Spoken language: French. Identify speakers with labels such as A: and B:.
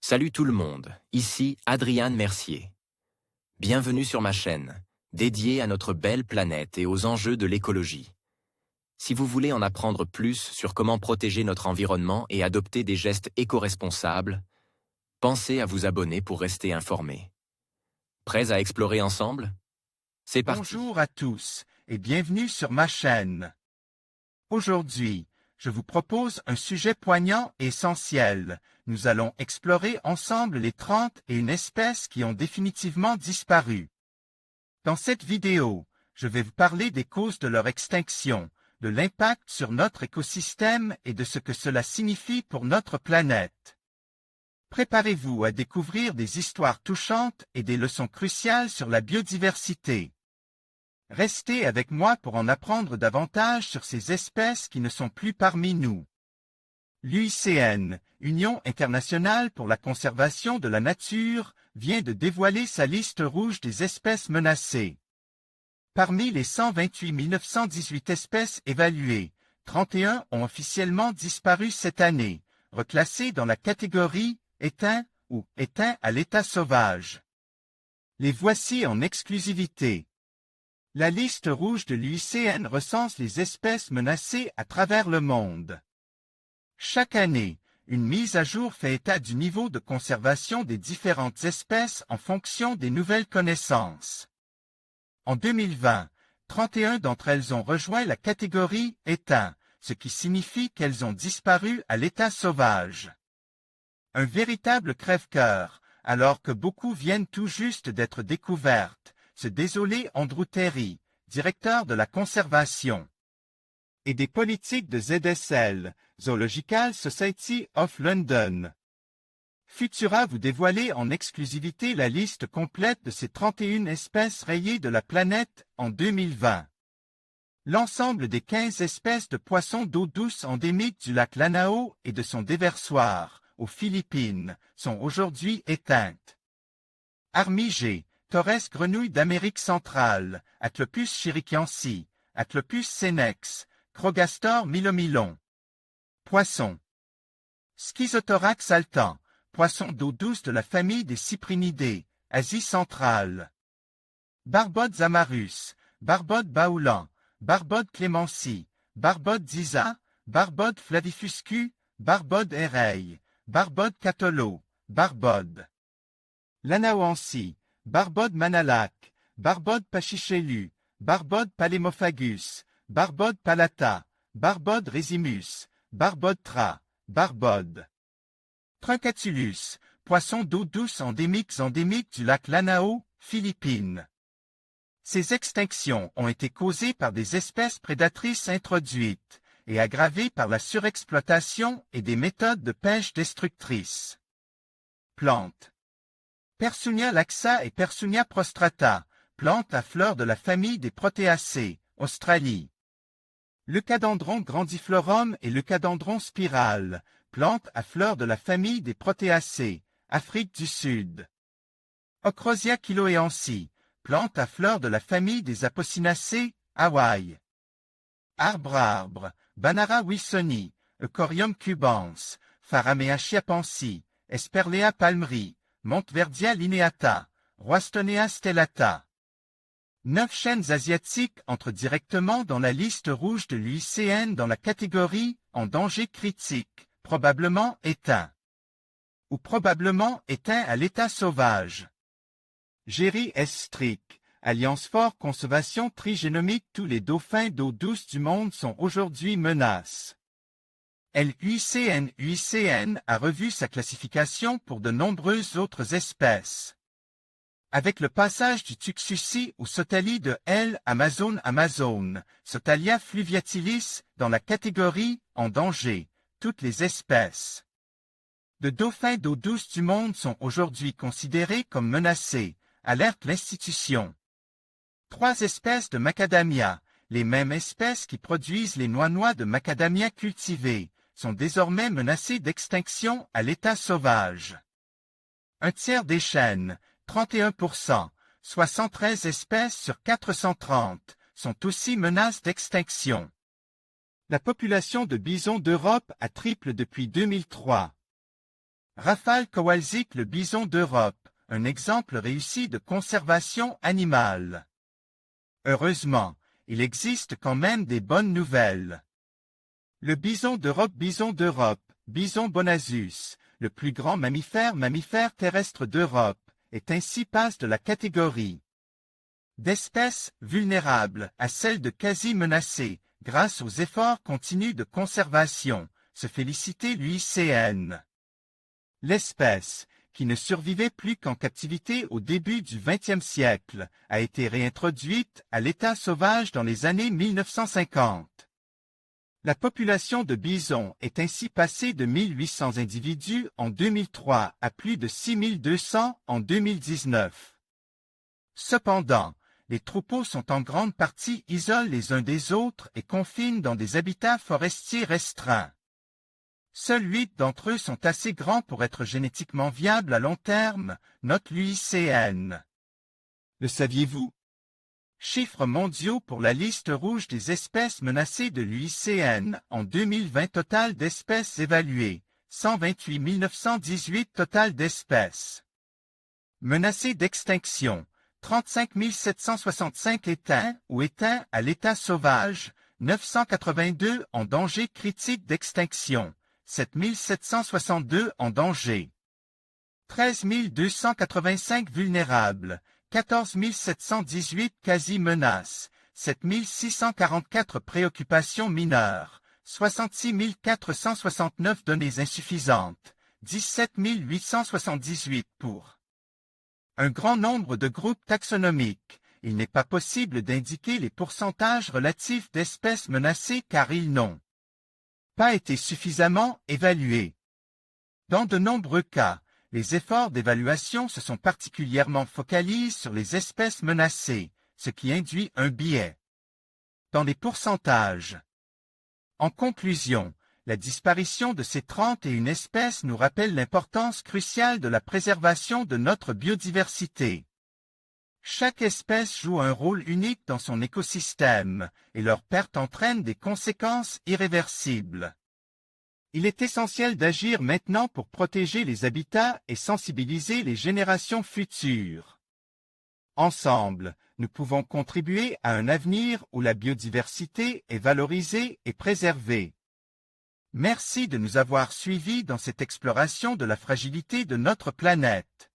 A: Salut tout le monde, ici Adrian Mercier. Bienvenue sur ma chaîne, dédiée à notre belle planète et aux enjeux de l'écologie. Si vous voulez en apprendre plus sur comment protéger notre environnement et adopter des gestes éco-responsables, pensez à vous abonner pour rester informé. Prêts à explorer ensemble? C'est parti.
B: Bonjour à tous et bienvenue sur ma chaîne. Aujourd'hui, je vous propose un sujet poignant et essentiel. Nous allons explorer ensemble les 31 espèces qui ont définitivement disparu. Dans cette vidéo, je vais vous parler des causes de leur extinction, de l'impact sur notre écosystème et de ce que cela signifie pour notre planète. Préparez-vous à découvrir des histoires touchantes et des leçons cruciales sur la biodiversité. Restez avec moi pour en apprendre davantage sur ces espèces qui ne sont plus parmi nous. L'UICN, Union internationale pour la conservation de la nature, vient de dévoiler sa liste rouge des espèces menacées. Parmi les 128 918 espèces évaluées, 31 ont officiellement disparu cette année, reclassées dans la catégorie « éteints » ou « éteints à l'état sauvage ». Les voici en exclusivité. La liste rouge de l'UICN recense les espèces menacées à travers le monde. Chaque année, une mise à jour fait état du niveau de conservation des différentes espèces en fonction des nouvelles connaissances. En 2020, 31 d'entre elles ont rejoint la catégorie « éteints », ce qui signifie qu'elles ont disparu à l'état sauvage. Un véritable crève-cœur, alors que beaucoup viennent tout juste d'être découvertes, se désolait Andrew Terry, directeur de la conservation et des politiques de ZSL, Zoological Society of London. Futura vous dévoiler en exclusivité la liste complète de ces 31 espèces rayées de la planète en 2020. L'ensemble des 15 espèces de poissons d'eau douce endémiques du lac Lanao et de son déversoir, aux Philippines, sont aujourd'hui éteintes. Armigés, Torres grenouille d'Amérique centrale, Atlopus chiriquiensis, Atlopus senex, Crogastore milomilon. Poissons. Schizothorax saltan, poisson d'eau douce de la famille des cyprinidés, Asie centrale. Barbode zamarus, Barbode baoulan, Barbode clémency, Barbode disa, Barbode flavifuscu, Barbode éreille, Barbode catolo, Barbode. Lanaoansi, Barbode manalac, Barbode pachychelu, Barbode palémophagus, Barbode palata, Barbode resimus, Barbode tra, Barbode. Truncatulus, poisson d'eau douce endémique du lac Lanao, Philippines. Ces extinctions ont été causées par des espèces prédatrices introduites et aggravées par la surexploitation et des méthodes de pêche destructrices. Plantes. Persoonia laxa et Persoonia prostrata, plantes à fleurs de la famille des Proteaceae, Australie. Leucadendron grandiflorum et Leucadendron spiral, plantes à fleurs de la famille des Proteaceae, Afrique du Sud. Ocrosia kiloeansi, plante à fleurs de la famille des Apocynaceae, Hawaï. Arbre, Banara wilsoni, Eucorium cubans, Faramea chiapensi, Esperlea palmeri, Montverdia lineata, Roystonea stellata. 9 chaînes asiatiques entrent directement dans la liste rouge de l'UICN dans la catégorie « En danger critique », probablement éteints. Ou probablement éteints à l'état sauvage. Géry Estric, Alliance Fort Conservation Trigénomique. Tous les dauphins d'eau douce du monde sont aujourd'hui menaces. L'UICN a revu sa classification pour de nombreuses autres espèces. Avec le passage du Tuxusi ou Sotali de L. Amazon, Sotalia fluviatilis, dans la catégorie « En danger », toutes les espèces de dauphins d'eau douce du monde sont aujourd'hui considérées comme menacées, alerte l'institution. 3 espèces de macadamia, les mêmes espèces qui produisent les noix de macadamia cultivées, sont désormais menacées d'extinction à l'état sauvage. Un tiers des chênes, 31%, soit 113 espèces sur 430, sont aussi menaces d'extinction. La population de bisons d'Europe a triplé depuis 2003. Rafał Kowalczyk, le bison d'Europe, un exemple réussi de conservation animale. Heureusement, il existe quand même des bonnes nouvelles. Le bison d'Europe, bison bonasus, le plus grand mammifère terrestre d'Europe, est ainsi passe de la catégorie d'espèces vulnérables à celle de quasi menacées, grâce aux efforts continus de conservation, se félicitait l'UICN. L'espèce, qui ne survivait plus qu'en captivité au début du XXe siècle, a été réintroduite à l'état sauvage dans les années 1950. La population de bisons est ainsi passée de 1800 individus en 2003 à plus de 6200 en 2019. Cependant, les troupeaux sont en grande partie isolés les uns des autres et confinent dans des habitats forestiers restreints. Seuls 8 d'entre eux sont assez grands pour être génétiquement viables à long terme, note l'UICN. Le saviez-vous? Chiffres mondiaux pour la liste rouge des espèces menacées de l'UICN en 2020. Total d'espèces évaluées, 128 918 total d'espèces menacées d'extinction, 35 765 éteints ou éteints à l'état sauvage, 982 en danger critique d'extinction, 7 762 en danger, 13 285 vulnérables, 14 718 quasi-menaces, 7 644 préoccupations mineures, 66 469 données insuffisantes, 17 878 pour un grand nombre de groupes taxonomiques. Il n'est pas possible d'indiquer les pourcentages relatifs d'espèces menacées car ils n'ont pas été suffisamment évalués. Dans de nombreux cas, les efforts d'évaluation se sont particulièrement focalisés sur les espèces menacées, ce qui induit un biais dans les pourcentages. En conclusion, la disparition de ces 31 espèces nous rappelle l'importance cruciale de la préservation de notre biodiversité. Chaque espèce joue un rôle unique dans son écosystème, et leur perte entraîne des conséquences irréversibles. Il est essentiel d'agir maintenant pour protéger les habitats et sensibiliser les générations futures. Ensemble, nous pouvons contribuer à un avenir où la biodiversité est valorisée et préservée. Merci de nous avoir suivis dans cette exploration de la fragilité de notre planète.